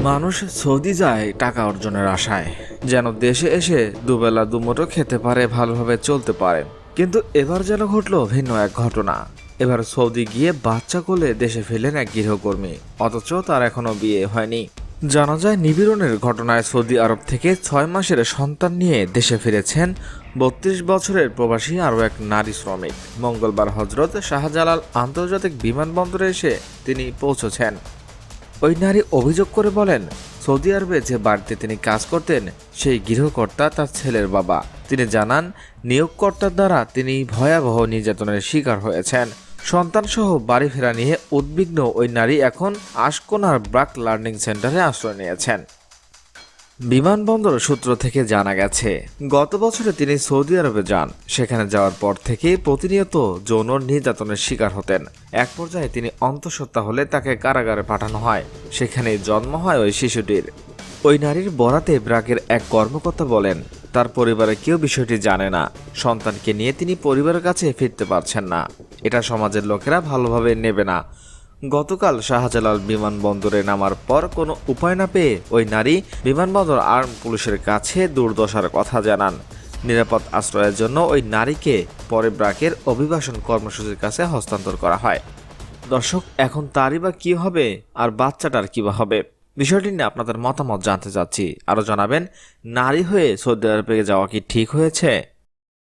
মানুষ সৌদি যায় টাকা অর্জনের আশায়, যেন দেশে এসে দুবেলা দুমুঠো খেতে পারে, ভালোভাবে চলতে পারে। কিন্তু এবার যেন ঘটলো ভিন্ন এক ঘটনা। এবার সৌদি গিয়ে বাচ্চা কোলে দেশে ফেলেন এক গৃহকর্মী, অথচ তার এখনো বিয়ে হয়নি। জানা যায় নিপীড়নের ঘটনায় সৌদি আরব থেকে 6 মাসের সন্তান নিয়ে দেশে ফিরেছেন 32 বছরের প্রবাসী আরও এক নারী শ্রমিক। মঙ্গলবার হজরত শাহজালাল আন্তর্জাতিক বিমানবন্দরে এসে তিনি পৌঁছেছেন। ওই নারী অভিযোগ করে বলেন, সৌদি আরবে যে বাড়িতে তিনি কাজ করতেন সেই গৃহকর্তা তার ছেলের বাবা। তিনি জানান, নিয়োগকর্তার দ্বারা তিনি ভয়াবহ নির্যাতনের শিকার হয়েছেন। সন্তানসহ বাড়ি ফেরা নিয়ে উদ্বিগ্ন ওই নারী এখন আশকোনার ব্রাক লার্নিং সেন্টারে আশ্রয় নিয়েছেন। বিমানবন্দর সূত্র থেকে জানা গেছে, গত বছরে তিনি সৌদি আরবে যান। সেখানে যাওয়ার পর থেকে প্রতিনিয়ত যৌন নির্যাতনের শিকার হতেন। এক পর্যায়ে তিনি অন্তঃসত্ত্বা হলে তাকে কারাগারে পাঠানো হয়। সেখানেই জন্ম হয় ওই শিশুটির। ওই নারীর বরাতে ব্রাকের এক কর্মকর্তা বলেন, তার পরিবারের কেউ বিষয়টি জানে না। সন্তানকে নিয়ে তিনি পরিবারের কাছে ফিরতে পারছেন না। এটা সমাজের লোকেরা ভালোভাবে নেবে না। গতকাল শাহজালাল বিমানবন্দরে নামার পর কোনো উপায় না পেয়ে ওই নারী বিমানবন্দর আর্ম পুলিশের কাছে দুর্দশার কথা জানান। নিরাপদ আশ্রয়ের জন্য ওই নারীকে পরে ব্রাকের অভিবাসন কর্মসূচির কাছে হস্তান্তর করা হয়। দর্শক, এখন তারই বা কী হবে, আর বাচ্চাটার কী বা হবে? বিষয়টি নিয়ে আপনাদের মতামত জানতে চাচ্ছি। আরও জানাবেন, নারী হয়ে সৌদি আরবে যাওয়া কি ঠিক হয়েছে?